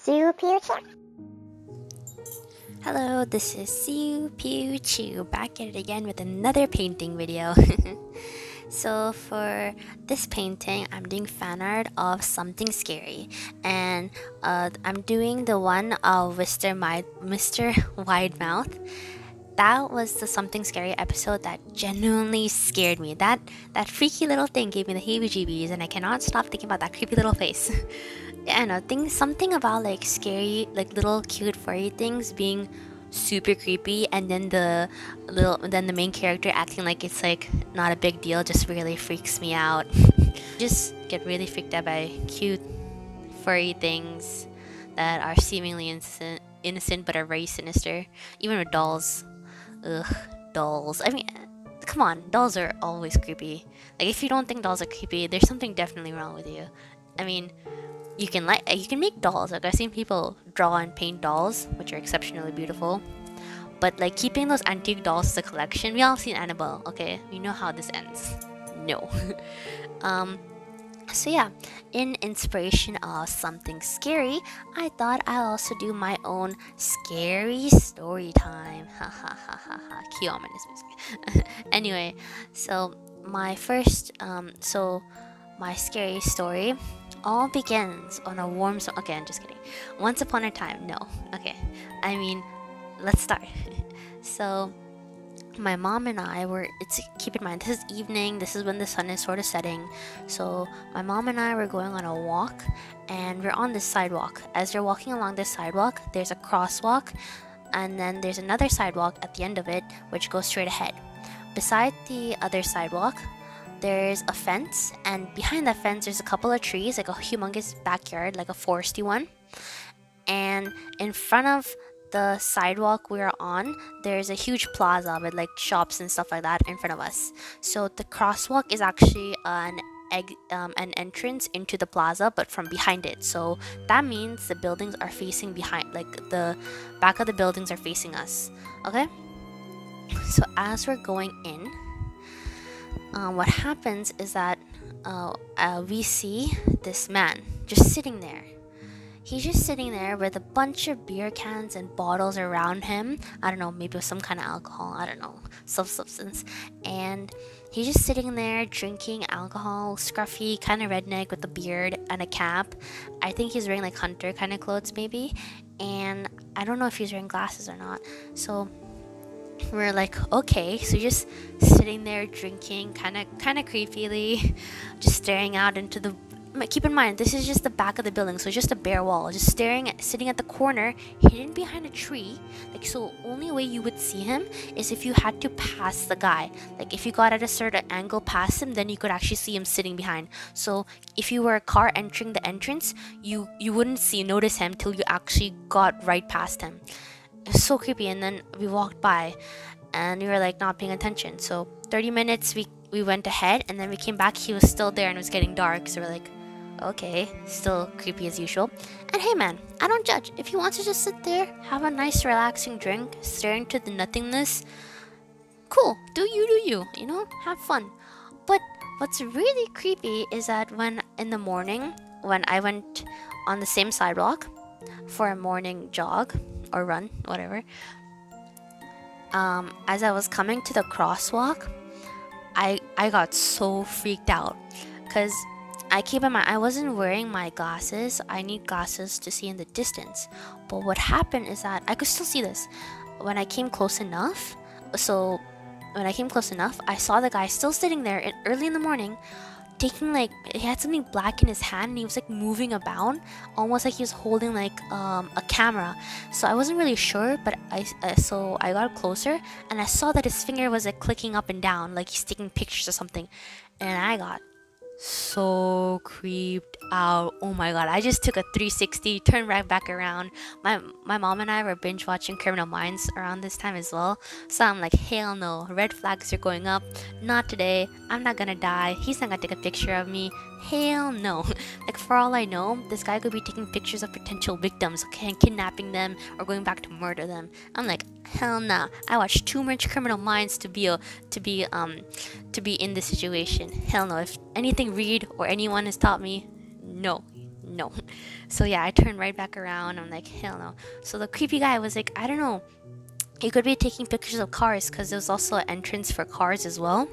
Siyu, Piyu, Chiu. Hello, this is Siyu, Piyu, Chiu, back at it again with another painting video. So for this painting, I'm doing fan art of something scary, and I'm doing the one of Mr. Widemouth. That was the something scary episode that genuinely scared me. That freaky little thing gave me the heebie-jeebies, and I cannot stop thinking about that creepy little face. Yeah, I know, something about like scary, like little cute furry things being super creepy, and then the main character acting like it's like not a big deal just really freaks me out. Just get really freaked out by cute furry things that are seemingly innocent but are very sinister. Even with dolls. Ugh, dolls. I mean, come on, dolls are always creepy. Like, if you don't think dolls are creepy, there's something definitely wrong with you. I mean, you can make dolls. Like, I've seen people draw and paint dolls, which are exceptionally beautiful. But like, keeping those antique dolls as a collection, we all seen Annabelle, okay? We know how this ends. No. So yeah, in inspiration of something scary, I thought I'll also do my own scary story time. Ha ha ha ha ha. Cue ominous music. Anyway, so my scary story all begins on a warm okay, I'm just kidding. Once upon a time, no. Okay. I mean, let's start. So my mom and I keep in mind, this is evening, this is when the sun is sort of setting. So my mom and I were going on a walk, and we're on this sidewalk. As you're walking along this sidewalk, there's a crosswalk, and then there's another sidewalk at the end of it which goes straight ahead. Beside the other sidewalk, there's a fence, and behind that fence there's a couple of trees, like a humongous backyard, like a foresty one. And in front of the sidewalk we're on, there's a huge plaza with like shops and stuff like that in front of us. So the crosswalk is actually an entrance into the plaza, but from behind it. So that means the buildings are facing behind, like the back of the buildings are facing us. Okay, so as we're going in, what happens is that we see this man just sitting there. He's just sitting there with a bunch of beer cans and bottles around him. I don't know, maybe with some kind of alcohol, I don't know, some substance. And he's just sitting there drinking alcohol, scruffy, kind of redneck with a beard and a cap. I think he's wearing like hunter kind of clothes maybe. And I don't know if he's wearing glasses or not. So we're like, okay, so just sitting there drinking, kind of creepily, just staring out into the. Keep in mind, this is just the back of the building, so just a bare wall, just sitting at the corner, hidden behind a tree. Like, so only way you would see him is if you had to pass the guy. Like, if you got at a certain angle past him, then you could actually see him sitting behind. So if you were a car entering the entrance, you wouldn't notice him till you actually got right past him. It was so creepy. And then we walked by, and we were like not paying attention. So 30 minutes we went ahead, and then we came back. He was still there, and it was getting dark. So we're like, okay, still creepy as usual. And hey man, I don't judge. If you want to just sit there, have a nice relaxing drink, stare into the nothingness, cool, do you, you know, have fun. But what's really creepy is that when in the morning, when I went on the same sidewalk for a morning jog or run, whatever, as I was coming to the crosswalk, I got so freaked out, because I keep in mind, I wasn't wearing my glasses. I need glasses to see in the distance. But what happened is that I could still see this. When I came close enough, I saw the guy still sitting there early in the morning, taking like, he had something black in his hand, and he was like moving about, almost like he was holding like a camera. So I wasn't really sure, but so I got closer, and I saw that his finger was like clicking up and down, like he's taking pictures or something. And I got so creeped out. Oh my god, I just took a 360, turned right back around. My mom and I were binge watching Criminal Minds around this time as well, so I'm like, hell no, red flags are going up, not today, I'm not gonna die, he's not gonna take a picture of me, hell no. Like, for all I know, this guy could be taking pictures of potential victims, okay, and kidnapping them or going back to murder them. I'm like, hell nah, I watched too much Criminal Minds to be in this situation. Hell no. If anything Reed or anyone has taught me, no, no. So yeah, I turned right back around. I'm like, hell no. So the creepy guy was like, I don't know, he could be taking pictures of cars because there was also an entrance for cars as well.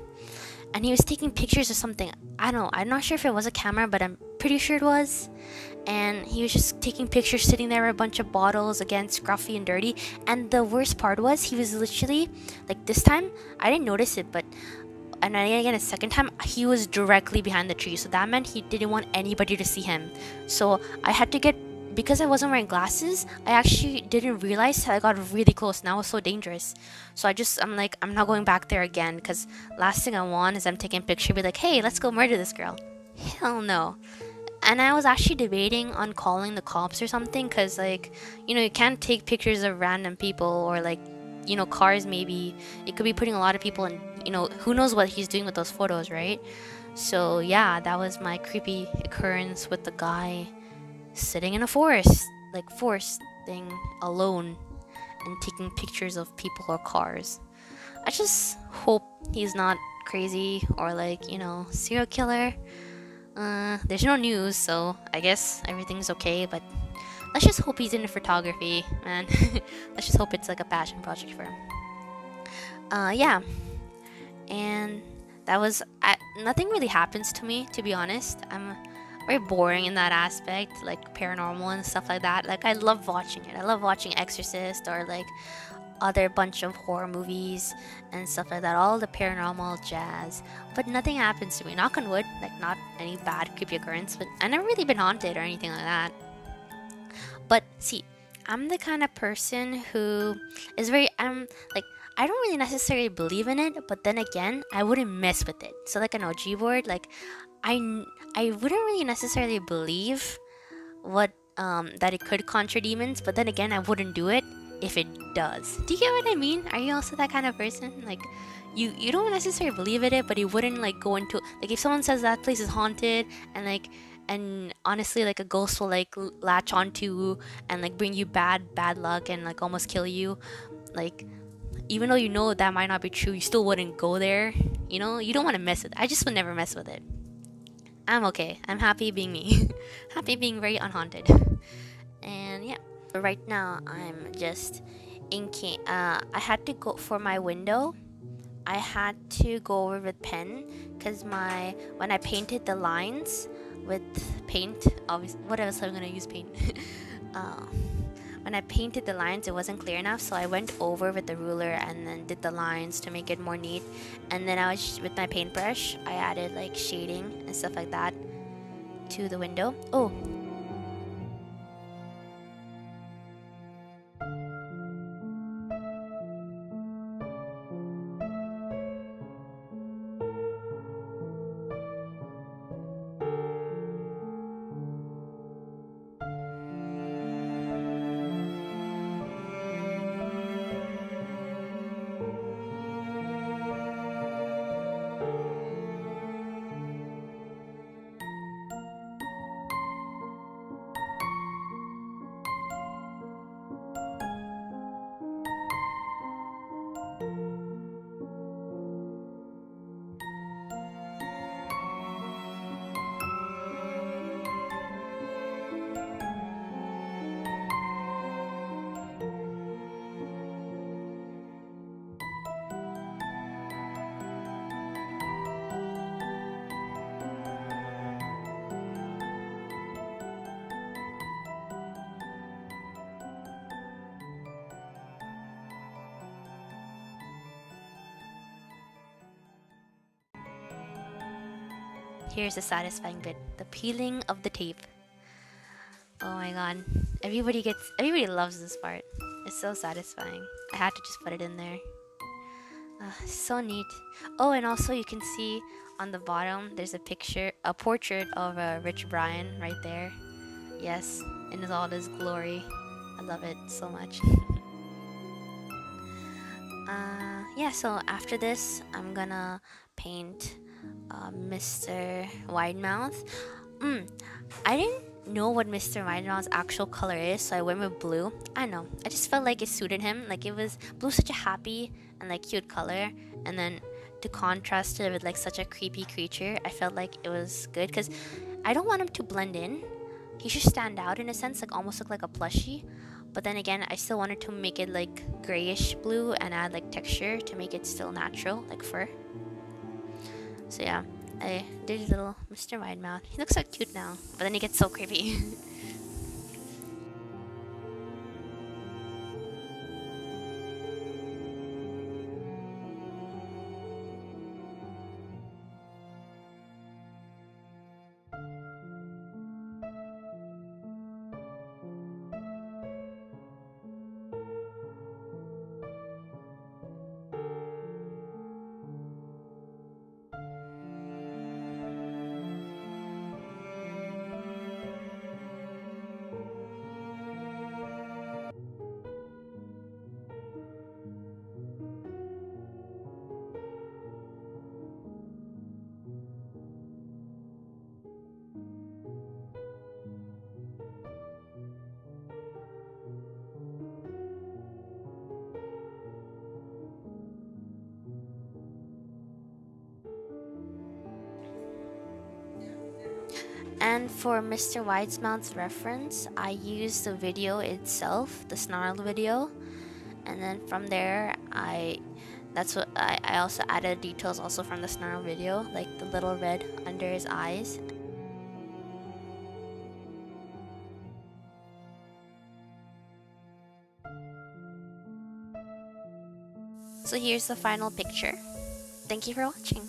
And he was taking pictures of something. I don't know. I'm not sure if it was a camera, but I'm pretty sure it was. And he was just taking pictures sitting there with a bunch of bottles, again, scruffy and dirty. And the worst part was he was literally, like this time, I didn't notice it, but, and then again a second time, he was directly behind the tree. So that meant he didn't want anybody to see him. So I had to get, because I wasn't wearing glasses, I actually didn't realize that I got really close and that was so dangerous. So I'm like, I'm not going back there again, because last thing I want is I'm taking a picture, be like, hey, let's go murder this girl. Hell no. And I was actually debating on calling the cops or something, because, like, you know, you can't take pictures of random people, or, like, you know, cars. Maybe it could be putting a lot of people in, you know, who knows what he's doing with those photos, right? So yeah, that was my creepy occurrence with the guy sitting in a forest thing alone and taking pictures of people or cars. I just hope he's not crazy or, like, you know, serial killer. There's no news, so I guess everything's okay, but let's just hope he's into photography, man. Let's just hope it's like a passion project for him. Yeah. And that was, nothing really happens to me, to be honest. I'm very boring in that aspect, like paranormal and stuff like that. Like, I love watching it. I love watching Exorcist or like other bunch of horror movies and stuff like that, all the paranormal jazz, but nothing happens to me, knock on wood. Like, not any bad creepy occurrence, but I've never really been haunted or anything like that. But see, I'm the kind of person who is very, like, I don't really necessarily believe in it, but then again, I wouldn't mess with it. So like an OG board, like, I wouldn't really necessarily believe what that it could conjure demons, but then again, I wouldn't do it if it does. Do you get what I mean? Are you also that kind of person? Like, you don't necessarily believe in it, but you wouldn't like go into, like, if someone says that place is haunted, and like, and honestly, like, a ghost will like latch onto and like bring you bad luck and like almost kill you, like, even though you know that might not be true, you still wouldn't go there. You know, you don't want to mess with it. I just would never mess with it. I'm okay. I'm happy being me. Happy being very unhaunted. And yeah, right now I'm just inking. I had to go for my window. I had to go over with pen because when I painted the lines with paint, obviously, what else am I gonna use paint? When I painted the lines, it wasn't clear enough, so I went over with the ruler and then did the lines to make it more neat. And then with my paintbrush, I added like shading and stuff like that to the window. Oh. Here's the satisfying bit, the peeling of the tape. Oh my god. Everybody loves this part. It's so satisfying. I had to just put it in there. So neat. Oh, and also you can see on the bottom, there's a portrait of Rich Brian right there. Yes, in all his glory. I love it so much. Yeah, so after this, I'm gonna paint Mr. Widemouth. I didn't know what Mr. Widemouth's actual color is, so I went with blue. I know, I just felt like it suited him. Like, it was blue, such a happy and like cute color, and then to contrast it with like such a creepy creature, I felt like it was good because I don't want him to blend in, he should stand out in a sense, like almost look like a plushie. But then again, I still wanted to make it like grayish blue and add like texture to make it still natural, like fur. So yeah, I did little Mr. Widemouth. He looks so cute now, but then he gets so creepy. And for Mr. Widemouth's reference, I used the video itself, the snarl video, and then from there, I also added details also from the snarl video, like the little red under his eyes. So here's the final picture. Thank you for watching.